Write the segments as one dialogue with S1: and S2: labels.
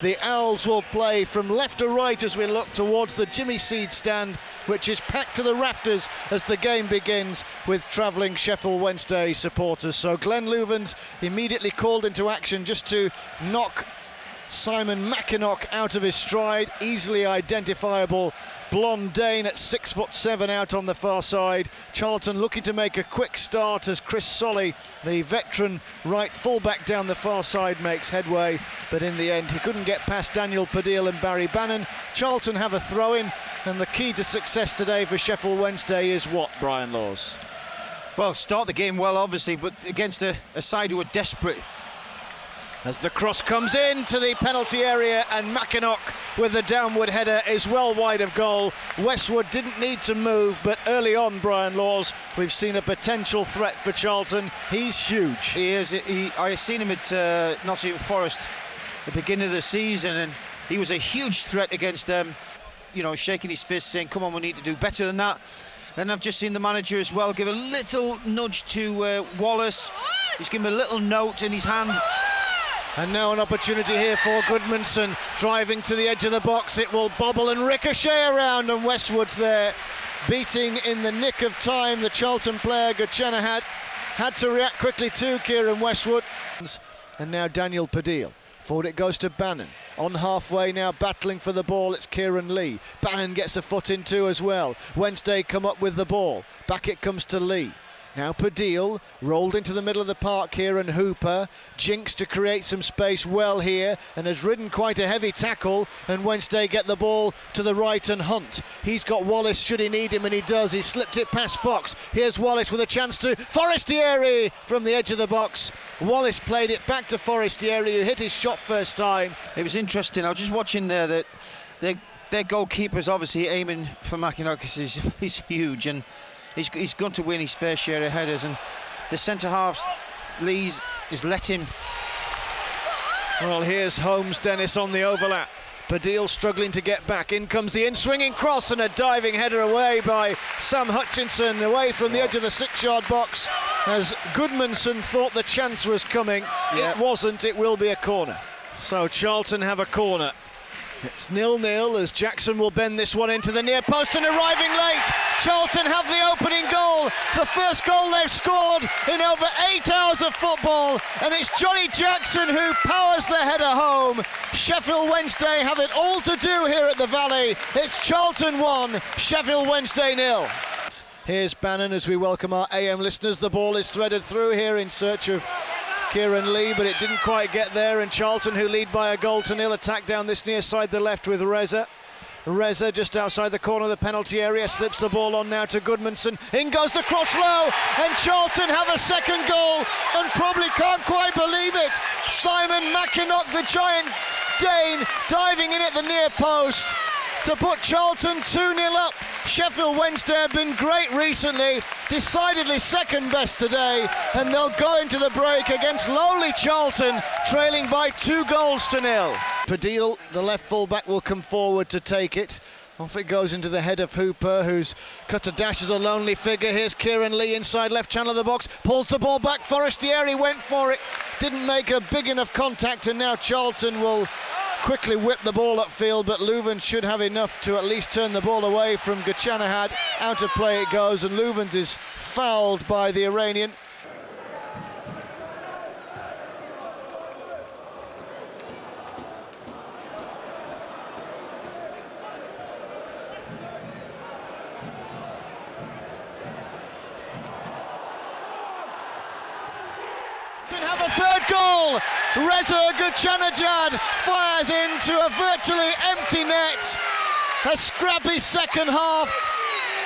S1: The Owls will play from left to right as we look towards the Jimmy Seed stand, which is packed to the rafters as the game begins with travelling Sheffield Wednesday supporters. So Glenn Louvens immediately called into action just to knock Simon Makienok out of his stride. Easily identifiable blonde Dane at 6'7" out on the far side. Charlton looking to make a quick start as Chris Solly, the veteran right fullback down the far side, makes headway, but in the end he couldn't get past Daniel Padil and Barry Bannon. Charlton have a throw-in, and the key to success today for Sheffield Wednesday is what, Brian Laws?
S2: Well, start the game well, obviously, but against a side who are desperate.
S1: As the cross comes in to the penalty area, and Makienok with the downward header is well wide of goal. Westwood didn't need to move, but early on, Brian Laws, we've seen a potential threat for Charlton. He's huge.
S2: He is. I seen him at Nottingham Forest at the beginning of the season, and he was a huge threat against them. You know, shaking his fist, saying, "Come on, we need to do better than that." Then I've just seen the manager as well give a little nudge to Wallace. He's given him a little note in his hand.
S1: And now an opportunity here for Goodmanson, driving to the edge of the box. It will bobble and ricochet around, and Westwood's there, beating in the nick of time. The Charlton player Ghoochannejhad had to react quickly to Kieran Westwood. And now Daniel Padil. Forward it goes to Bannon. On halfway now, battling for the ball, it's Kieran Lee. Bannon gets a foot in too as well. Wednesday come up with the ball. Back it comes to Lee. Now Padil, rolled into the middle of the park here, and Hooper jinks to create some space well here and has ridden quite a heavy tackle, and Wednesday get the ball to the right and Hunt. He's got Wallace should he need him, and he does. He slipped it past Fox. Here's Wallace with a chance to Forestieri from the edge of the box. Wallace played it back to Forestieri, who hit his shot first time.
S2: It was interesting. I was just watching there that their goalkeeper's obviously aiming for Makienok because he's huge, and he's going to win his fair share of headers, and the centre-half, Lees, is let him.
S1: Well, here's Holmes Dennis on the overlap. Padil struggling to get back. In comes the in-swinging cross, and a diving header away by Sam Hutchinson, away from the edge of the 6-yard box, as Goodmanson thought the chance was coming. It wasn't. It will be a corner. So Charlton have a corner. It's 0-0 as Jackson will bend this one into the near post, and arriving late, Charlton have the opening goal, the first goal they've scored in over 8 hours of football, and it's Johnnie Jackson who powers the header home. Sheffield Wednesday have it all to do here at the Valley. It's Charlton 1, Sheffield Wednesday 0. Here's Bannon as we welcome our AM listeners. The ball is threaded through here in search of Kieran Lee, but it didn't quite get there, and Charlton, who lead by 1-0, attack down this near side the left with Reza. Reza just outside the corner of the penalty area, slips the ball on now to Goodmanson. In goes the cross low, and Charlton have a second goal, and probably can't quite believe it. Simon Makienok, the giant Dane, diving in at the near post to put Charlton 2-0 up. Sheffield Wednesday have been great recently, decidedly second best today, and they'll go into the break against lowly Charlton, trailing by 2-0. Padil, the left full-back, will come forward to take it. Off it goes into the head of Hooper, who's cut a dash as a lonely figure. Here's Kieran Lee inside left channel of the box, pulls the ball back. Forestieri went for it, didn't make a big enough contact, and now Charlton will quickly whip the ball upfield, but Louvens should have enough to at least turn the ball away from Ghoochannejhad. Out of play it goes, and Louvens is fouled by the Iranian. Have a third goal. Reza Ghoochannejhad fires into a virtually empty net. A scrappy second half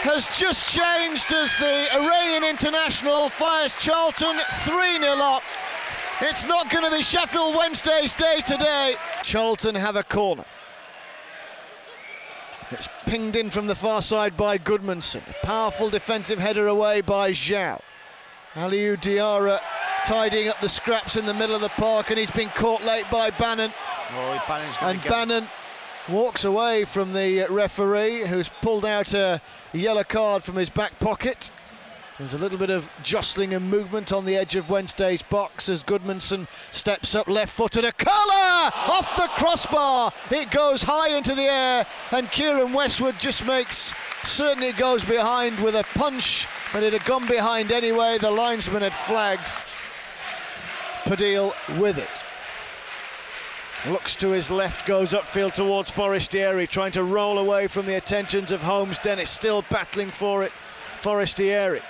S1: has just changed as the Iranian international fires Charlton 3-0 up. It's not going to be Sheffield Wednesday's day today. Charlton have a corner. It's pinged in from the far side by Goodmanson. A powerful defensive header away by Zhao. Aliou Diarra tidying up the scraps in the middle of the park, and he's been caught late by Bannon. Bannon walks away from the referee, who's pulled out a yellow card from his back pocket. There's a little bit of jostling and movement on the edge of Wednesday's box as Goodmanson steps up left-footed. A curler off the crossbar. It goes high into the air, and Kieran Westwood just makes certain it goes behind with a punch, but it had gone behind anyway. The linesman had flagged. Padil with it. Looks to his left, goes upfield towards Forestieri, trying to roll away from the attentions of Holmes. Dennis still battling for it. Forestieri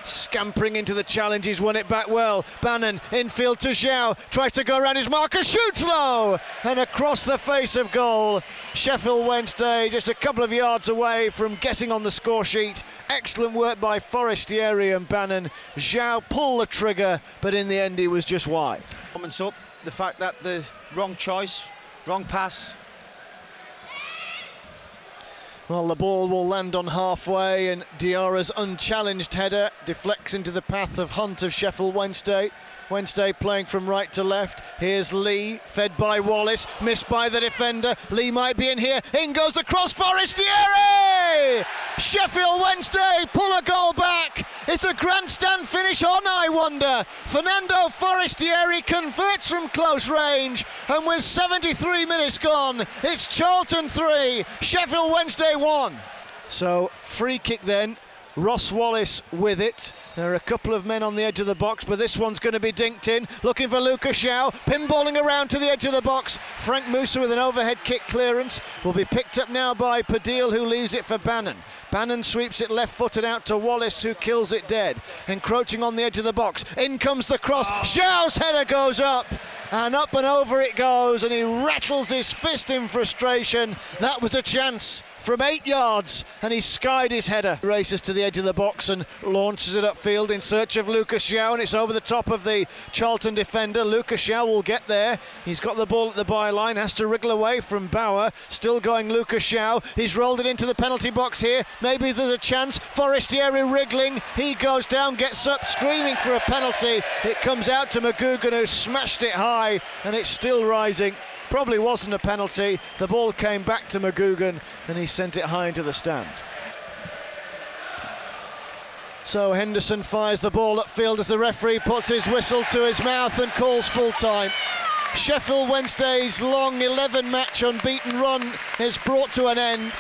S1: scampering into the challenge, he's won it back well. Bannon infield to Zhao, tries to go around his marker, shoots low and across the face of goal. Sheffield Wednesday just a couple of yards away from getting on the score sheet. Excellent work by Forestieri and Bannon. Zhao pulled the trigger, but in the end he was just wide.
S2: Comments up the fact that the wrong choice, wrong pass.
S1: Well, the ball will land on halfway, and Diarra's unchallenged header deflects into the path of Hunt of Sheffield Wednesday. Wednesday playing from right to left. Here's Lee, fed by Wallace, missed by the defender. Lee might be in here. In goes the cross, Forestieri! Sheffield Wednesday pull a goal back. It's a grandstand finish on, I wonder. Fernando Forestieri converts from close range, and with 73 minutes gone, it's Charlton 3, Sheffield Wednesday 1. So, free kick then. Ross Wallace with it. There are a couple of men on the edge of the box, but this one's going to be dinked in. Looking for Lucas Zhao, pinballing around to the edge of the box. Frank Musa with an overhead kick clearance will be picked up now by Padil, who leaves it for Bannon. Bannon sweeps it left-footed out to Wallace, who kills it dead. Encroaching on the edge of the box. In comes the cross. Zhao's header goes up, and up and over it goes, and he rattles his fist in frustration. That was a chance from 8 yards, and he skied his header. Races to the edge of the box and launches it upfield in search of Lucas Zhao, and it's over the top of the Charlton defender. Lucas Zhao will get there. He's got the ball at the byline, has to wriggle away from Bauer. Still going Lucas Zhao. He's rolled it into the penalty box here. Maybe there's a chance. Forestieri wriggling. He goes down, gets up, screaming for a penalty. It comes out to McGugan, who smashed it high, and it's still rising. Probably wasn't a penalty. The ball came back to McGugan, and he sent it high into the stand. So Henderson fires the ball upfield as the referee puts his whistle to his mouth and calls full time. Sheffield Wednesday's long 11-match unbeaten run is brought to an end.